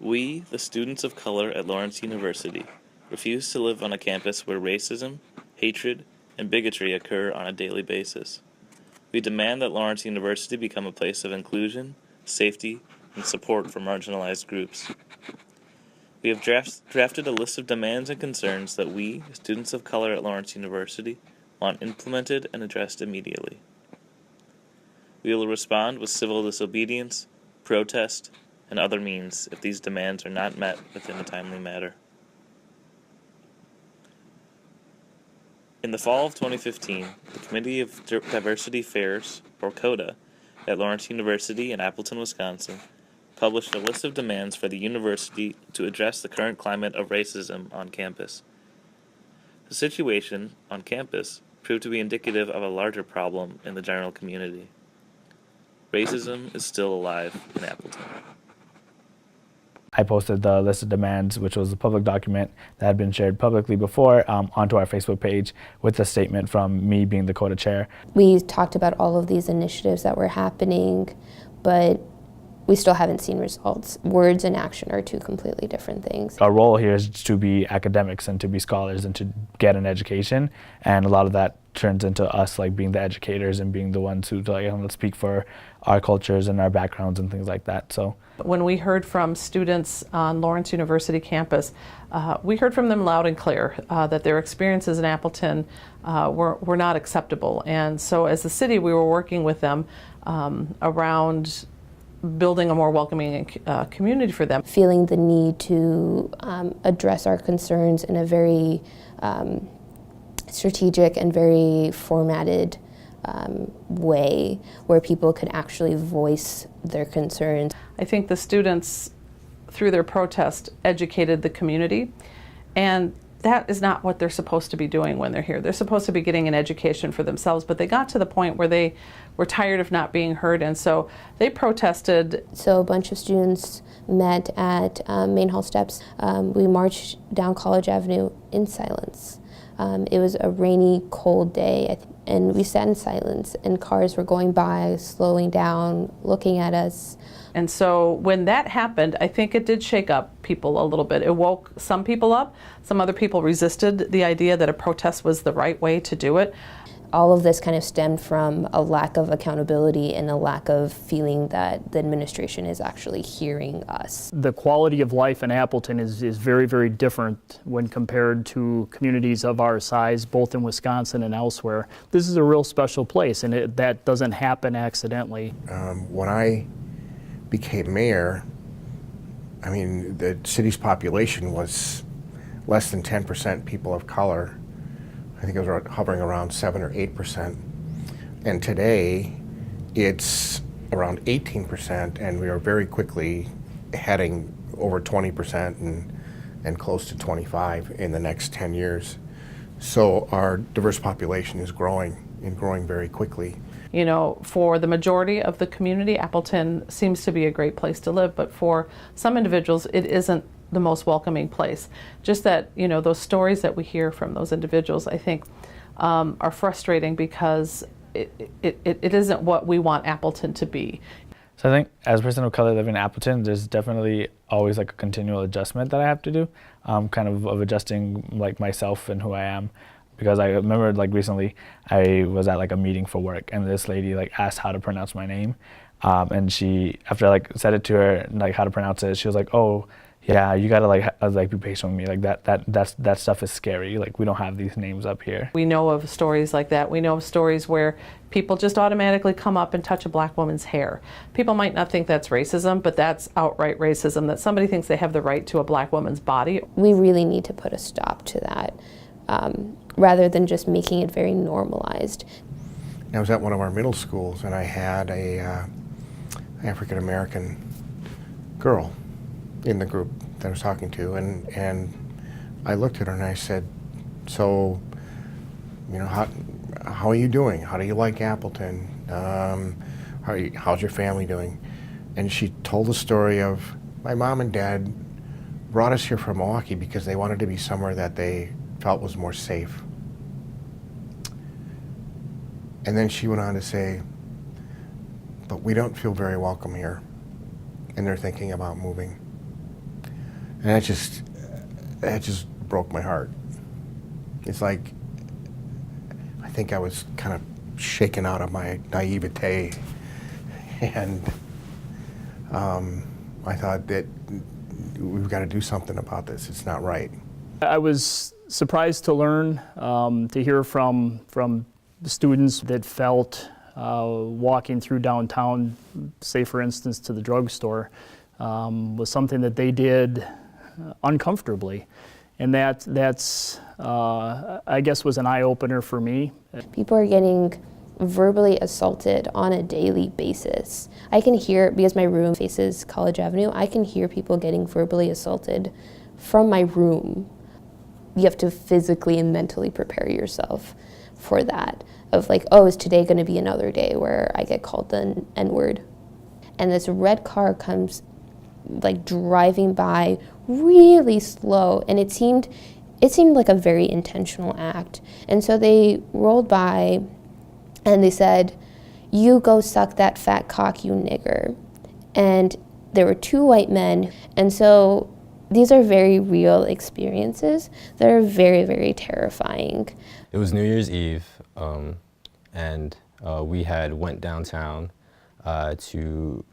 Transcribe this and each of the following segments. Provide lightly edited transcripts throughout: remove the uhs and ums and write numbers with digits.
We, the students of color at Lawrence University, refuse to live on a campus where racism, hatred, and bigotry occur on a daily basis. We demand that Lawrence University become a place of inclusion, safety, and support for marginalized groups. We have drafted a list of demands and concerns that we, students of color at Lawrence University, want implemented and addressed immediately. We will respond with civil disobedience, protest, and other means if these demands are not met within a timely manner. In the fall of 2015, the Committee of Diversity Affairs, or CODA, at Lawrence University in Appleton, Wisconsin, published a list of demands for the university to address the current climate of racism on campus. The situation on campus proved to be indicative of a larger problem in the general community. Racism is still alive in Appleton. I posted the list of demands, which was a public document that had been shared publicly before, onto our Facebook page with a statement from me being the CODA chair. We talked about all of these initiatives that were happening, but we still haven't seen results. Words and action are two completely different things. Our role here is to be academics and to be scholars and to get an education, and a lot of that turns into us like being the educators and being the ones who let's speak for our cultures and our backgrounds and things like that. So when we heard from students on Lawrence University campus, we heard from them loud and clear that their experiences in Appleton were not acceptable. And so as a city, we were working with them around building a more welcoming community for them. Feeling the need to address our concerns in a very strategic and very formatted way where people could actually voice their concerns. I think the students, through their protest, educated the community, and that is not what they're supposed to be doing when they're here. They're supposed to be getting an education for themselves, but they got to the point where they were tired of not being heard, and so they protested. So a bunch of students met at Main Hall steps. We marched down College Avenue in silence. It was a rainy, cold day, and we sat in silence, and cars were going by, slowing down, looking at us. And so when that happened, I think it did shake up people a little bit. It woke some people up. Some other people resisted the idea that a protest was the right way to do it. All of this kind of stemmed from a lack of accountability and a lack of feeling that the administration is actually hearing us. The quality of life in Appleton is very, very different when compared to communities of our size, both in Wisconsin and elsewhere. This is a real special place, and that doesn't happen accidentally. When I became mayor, I mean, the city's population was less than 10% people of color. I think it was hovering around 7 or 8%. And today, it's around 18%, and we are very quickly heading over 20% and close to 25% in the next 10 years. So our diverse population is growing, and growing very quickly. You know, for the majority of the community, Appleton seems to be a great place to live, but for some individuals, it isn't the most welcoming place. Just that, you know, those stories that we hear from those individuals, I think, are frustrating because it isn't what we want Appleton to be. So I think as a person of color living in Appleton, there's definitely always like a continual adjustment that I have to do, kind of adjusting like myself and who I am. Because I remember like recently I was at like a meeting for work, and this lady like asked how to pronounce my name, and she, after I like said it to her like how to pronounce it, she was like, "Oh yeah, you gotta like be patient with me, like that stuff is scary, like we don't have these names up here." We know of stories like that. We know of stories where people just automatically come up and touch a black woman's hair. People might not think that's racism, but that's outright racism, that somebody thinks they have the right to a black woman's body. We really need to put a stop to that, rather than just making it very normalized. I was at one of our middle schools, and I had a African-American girl in the group that I was talking to, and I looked at her and I said, "So, you know, how are you doing? How do you like Appleton? How's your family doing?" And she told the story of, "My mom and dad brought us here from Milwaukee because they wanted to be somewhere that they felt was more safe." And then she went on to say, "But we don't feel very welcome here, and they're thinking about moving." And that just broke my heart. It's like, I think I was kind of shaken out of my naivete, and I thought that we've got to do something about this. It's not right. I was surprised to learn, to hear from students that felt walking through downtown, say for instance to the drugstore, was something that they did uncomfortably. And that's I guess was an eye-opener for me. People are getting verbally assaulted on a daily basis. I can hear, because my room faces College Avenue, I can hear people getting verbally assaulted from my room. You have to physically and mentally prepare yourself for that. Of like, oh, is today going to be another day where I get called the N-word? And this red car comes like driving by really slow, and it seemed like a very intentional act. And so they rolled by and they said, "You go suck that fat cock, you nigger." And there were two white men. And so these are very real experiences that are very, very terrifying. It was New Year's Eve, and we had went downtown to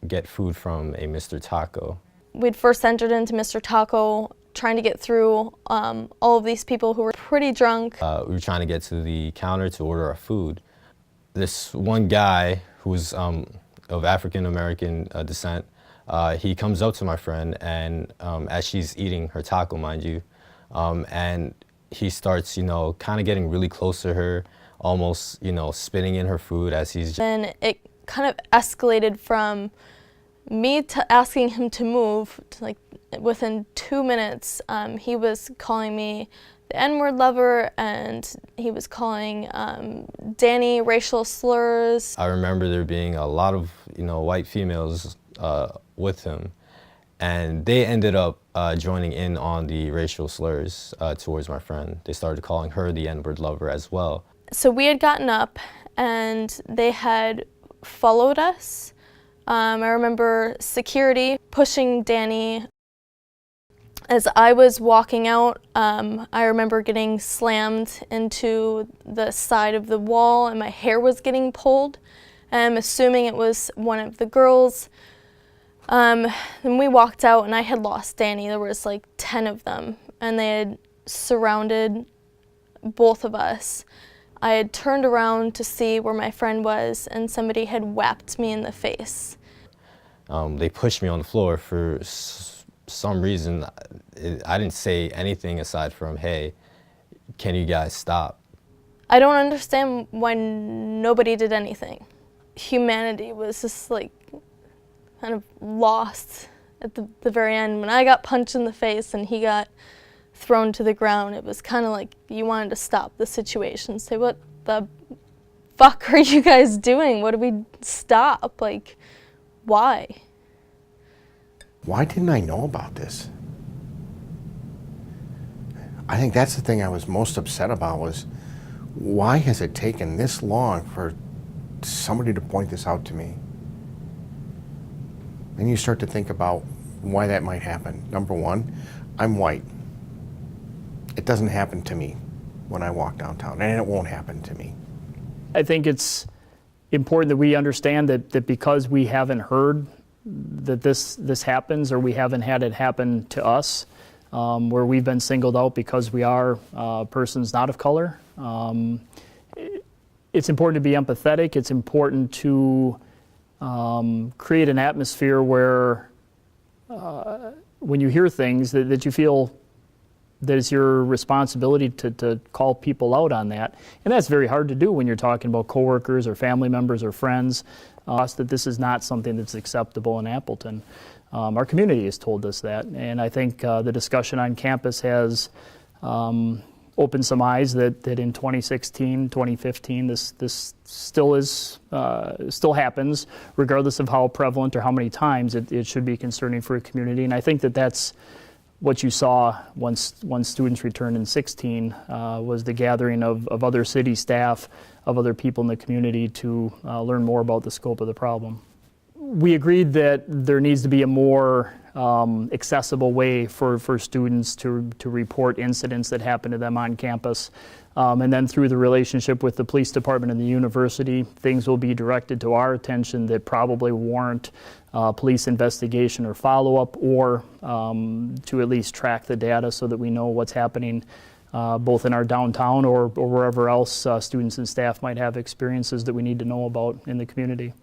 get food from a Mr. Taco. We'd first entered into Mr. Taco, trying to get through all of these people who were pretty drunk. We were trying to get to the counter to order our food. This one guy who was of African American descent, he comes up to my friend, and as she's eating her taco, mind you, and he starts, kind of getting really close to her, almost, spitting in her food as he's. And it kind of escalated from me to asking him to move to like within 2 minutes. He was calling me the N-word lover, and he was calling Danny racial slurs. I remember there being a lot of white females with him, and they ended up joining in on the racial slurs towards my friend. They started calling her the N-word lover as well. So we had gotten up and they had followed us. I remember security pushing Danny. As I was walking out, I remember getting slammed into the side of the wall and my hair was getting pulled. I'm assuming it was one of the girls. Then we walked out and I had lost Danny. There was like 10 of them and they had surrounded both of us. I had turned around to see where my friend was and somebody had whacked me in the face. They pushed me on the floor for some reason. I didn't say anything aside from, "Hey, can you guys stop?" I don't understand why nobody did anything. Humanity was just like kind of lost at the very end. When I got punched in the face and he got thrown to the ground, it was kind of like you wanted to stop the situation. Say, what the fuck are you guys doing? What do we stop? Like, why? Why didn't I know about this? I think that's the thing I was most upset about, was why has it taken this long for somebody to point this out to me? Then you start to think about why that might happen. Number one, I'm white. It doesn't happen to me when I walk downtown, and it won't happen to me. I think it's important that we understand that because we haven't heard that this happens, or we haven't had it happen to us, where we've been singled out because we are persons not of color. It's important to be empathetic. It's important to create an atmosphere where when you hear things that you feel that it's your responsibility to call people out on that. And that's very hard to do when you're talking about coworkers or family members or friends, that this is not something that's acceptable in Appleton. Our community has told us that, and I think the discussion on campus has opened some eyes that in 2016, 2015, this still happens, regardless of how prevalent or how many times it should be concerning for a community. And I think that's what you saw once students returned in 16 was the gathering of other city staff, of other people in the community to learn more about the scope of the problem. we agreed that there needs to be a more accessible way for students to report incidents that happen to them on campus. And then through the relationship with the police department and the university, things will be directed to our attention that probably warrant police investigation or follow-up, or to at least track the data so that we know what's happening both in our downtown or wherever else students and staff might have experiences that we need to know about in the community.